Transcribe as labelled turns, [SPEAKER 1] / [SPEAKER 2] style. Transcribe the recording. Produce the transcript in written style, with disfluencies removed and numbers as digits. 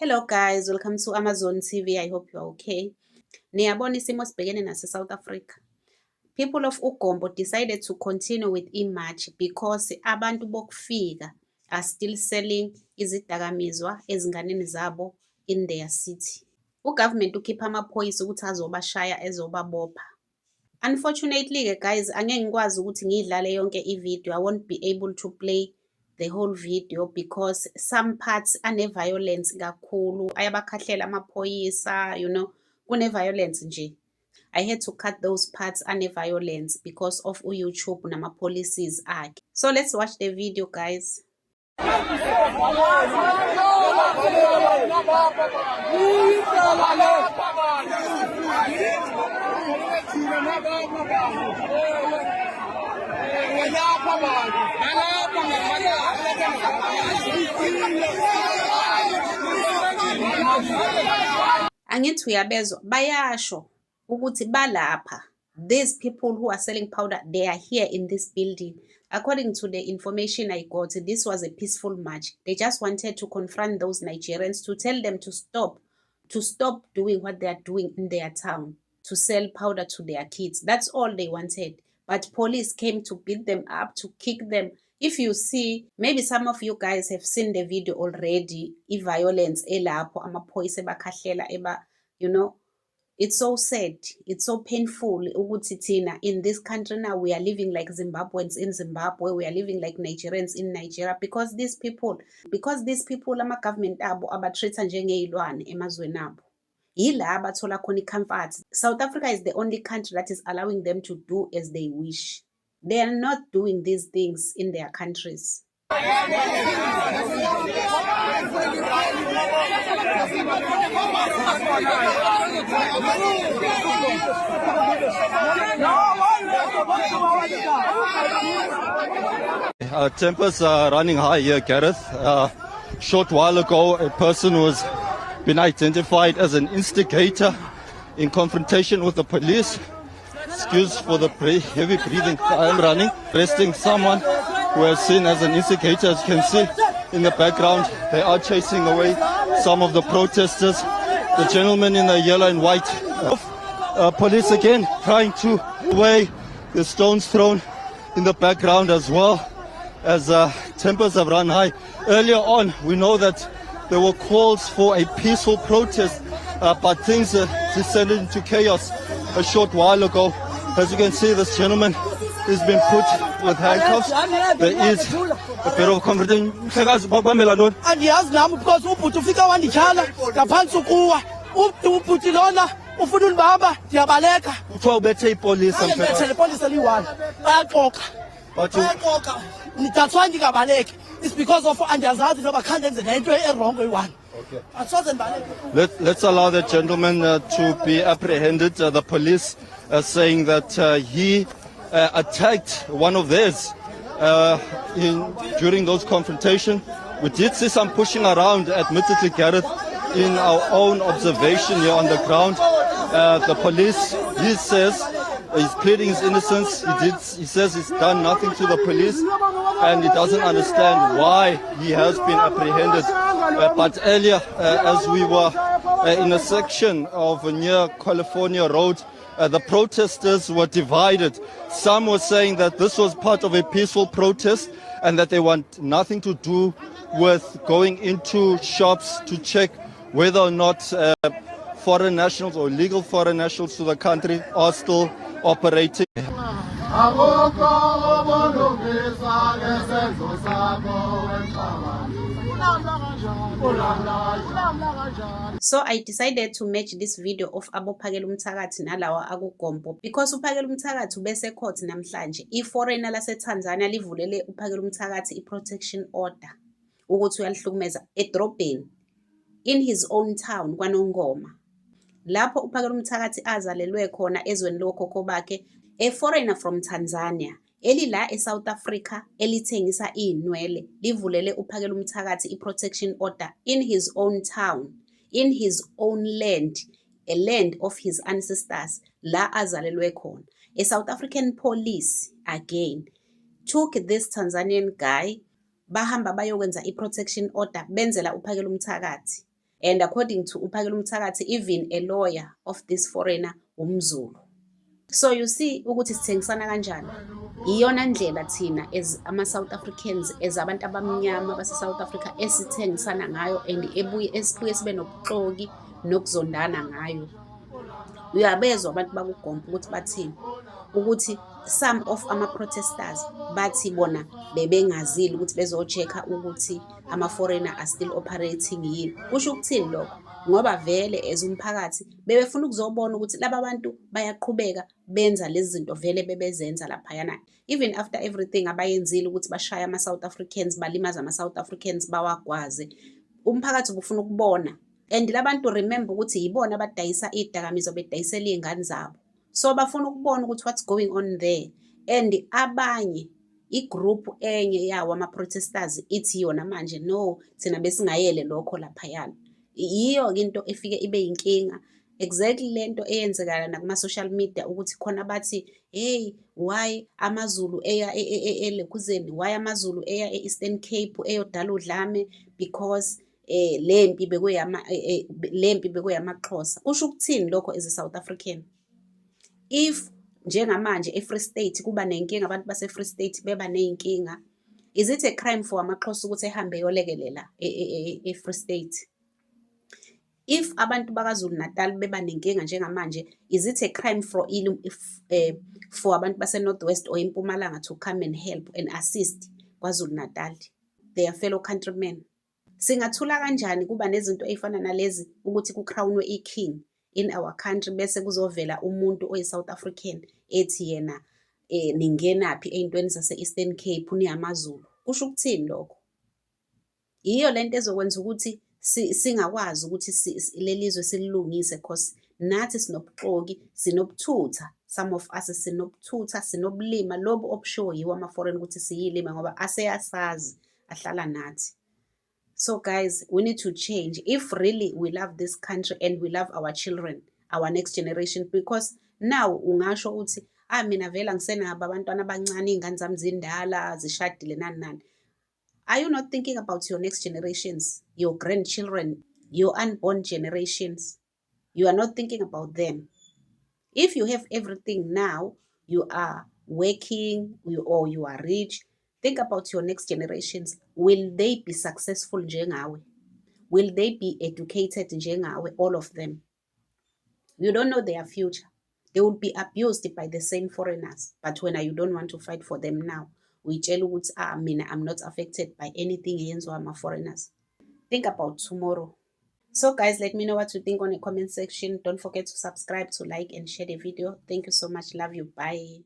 [SPEAKER 1] Hello guys, welcome to Amazon TV. I hope you are okay. Niyabona isimo sibhekene naso South Africa. People of Ugombo decided to continue with i-march because abantu bokufika are still selling izidakamizwa ezinganeni zabo in their city. Ugovernment ukhipha amaphoyisa ukuthi azobashaya ezobabopha. Unfortunately guys, angeke ngikwazi ukuthi ngidlale yonke i-video. I won't be able to play the whole video because some parts ane-violence kakhulu, ayabakhahlela amaphoyisa, kune-violence nje. I had to cut those parts ane-violence because of YouTube nama-policies akhe. So let's watch the video guys. Angithi uyabezwa bayasho ukuthi balapha, these people who are selling powder, they are here in this building. According to the information I got, this was a peaceful march. They just wanted to confront those Nigerians to tell them to stop doing what they are doing in their town, to sell powder to their kids. That's all they wanted. But police came to beat them up, to kick them. If you see, maybe some of you guys have seen the video already, i-violence elapho amaphoyisa ebakhahlela it's so sad, it's so painful ukuthi thina in this country now we are living like Zimbabweans in Zimbabwe, we are living like Nigerians in Nigeria because these people ama-government abo abatreat-a njengey'lwane emazweni abo. Yila abathola khona i-comfort. South Africa is the only country that is allowing them to do as they wish. They are not doing these things in their countries.
[SPEAKER 2] Tempers are running high here, Gareth. Short while ago, a person was been identified as an instigator in confrontation with the police. Excuse for the heavy breathing. I am running, arresting someone who is seen as an instigator. As you can see in the background, they are chasing away some of the protesters. The gentleman in the yellow and white. Police again trying to weigh the stones thrown in the background as well as tempers have run high. Earlier on, we know that there were calls for a peaceful protest, but things descended into chaos a short while ago. As you can see, this gentleman has been put with handcuffs. There is a bit of confrontation.
[SPEAKER 3] Andiyazi nami because ubhuti ufika wandijala ngaphansi ukuwa ubhuti lona ufuna undibamba ndiyabaleka
[SPEAKER 2] Kuthiwa ubethe ipolisa
[SPEAKER 3] bethe lepolisa liyi-1 bayaxoxa that's why ndingabaleki. It's because of andiyazazi noba khange ndenze nento erongo eyi-1.
[SPEAKER 2] Let's allow the gentleman to be apprehended. The police are saying that he attacked one of theirs during those confrontation. We did see some pushing around, admittedly, Gareth, in our own observation here on the ground. The police, he says, he's pleading his innocence. He says he's done nothing to the police and he doesn't understand why he has been apprehended. But earlier, as we were in a section of near California Road, the protesters were divided. Some were saying that this was part of a peaceful protest and that they want nothing to do with going into shops to check whether or not foreign nationals or illegal foreign nationals to the country are still operating.
[SPEAKER 1] So I decided to match this video of abophakela umthakathi nalawa akugombo because uphakela umthakathi ubese court namhlanje i-foreigner laseTanzania livulele uphakela umthakathi i-protection order ukuthi uyalihlukumeza edrobheni in his own town kwaNongoma, lapho uphakela umthakathi azalelwe khona ezweni lokhokho bakhe. A foreigner from Tanzania elila eSouth Africa elithengisa inwele livulele uphakela umthakathi i-protection order in his own town, in his own land, a land of his ancestors la azalelwe khona. A South African police again took this Tanzanian guy bahamba bayokwenza i-protection order benzela uphakela umthakathi. And according to uPhakela Umthakathi, even a lawyer of this foreigner umZulu. So you see ukuthi sithengisana kanjani. Iyona ndlela thina as ama-South Africans, as abantu abamnyama base-South Africa esithengisana ngayo and esibuye sibe nobuxoki nokuzondana ngayo. Uyabezwa abantu bakugompa ukuthi bathini, ukuthi some of ama-protesters bathi bona bebengazile ukuthi bezo-check-a ukuthi ama-foreigner are still operating yini. Kusho ukuthini lokho? Ngoba vele as umphakathi bebefuna ukuzobona ukuthi laba bantu bayaqhubeka benza lezi zinto vele bebezenza laphayana. Even after everything abayenzile ukuthi bashaya ama-South Africans, balimaza ama-South Africans, bawagwaze, umphakathi ubufuna ukubona. And labantu remember ukuthi yibona abadayisa idakamizwa bedayisela iy'ngane zabo. So bafuna ukubona ukuthi what's going on there. And abanye igroup enye yawo ama-protesters ithi yona manje no, thina besingayele lokho laphayana. Iyo into efike ibe yinkinga. Exactly lento eyenzekala nakuma-social media ukuthi khona bathi hey, why amaZulu eya eLekuzeni, why amaZulu eya e-Eastern Cape eyodala udlame, because lempi bekuyamaXhosa. Kusho ukuthini lokho as a South African? If njengamanje eFree State kuba nenkinga, abantu base-Free State beba ney'nkinga, is it a crime for amaXhosa ukuthi ehambe yolekelela eFree State? If abantu bakaZulu Natal beba nenkinga njengamanje, is it a crime for abantu base-North West or eMpumalanga to come and help and assist KwaZulu Natal, their fellow countrymen? Singathula kanjani kuba nezinto ey'fana nalezi ukuthi kucrownwe i-king in our country bese kuzovela umuntu oyi-South African ethi yena ningenaphi ey'ntweni zase-Eastern Cape niyamaZulu? Kusho ukuthini lokho? Iyo lento ezokwenza ukuthi singakwazi ukuthi lelizwe sililungise, because nathi sinobuxoki, sinobuthutha, some of us sinobuthutha, sinobulima lobu obushiwo yiwo ama-foreign ukuthi siyilima ngoba aseyasazi ahlala nathi. So guys, we need to change if really we love this country and we love our children, our next generation, because now ungasho ukuthi mina vela ngisenabo abantwana abancane, iy'ngane zami zindala zishadile nani nani. Are you not thinking about your next generations, your grandchildren, your unborn generations? You are not thinking about them. If you have everything now, you are working or you are rich, think about your next generations. Will they be successful njengawe? Will they be educated njengawe, all of them? You don't know their future. They will be abused by the same foreigners. But when you don't want to fight for them now, we tell you, I'm not affected by anything yenziwa ama-foreigners. Think about tomorrow. So guys, let me know what you think on the comment section. Don't forget to subscribe, to like and share the video. Thank you so much. Love you. Bye.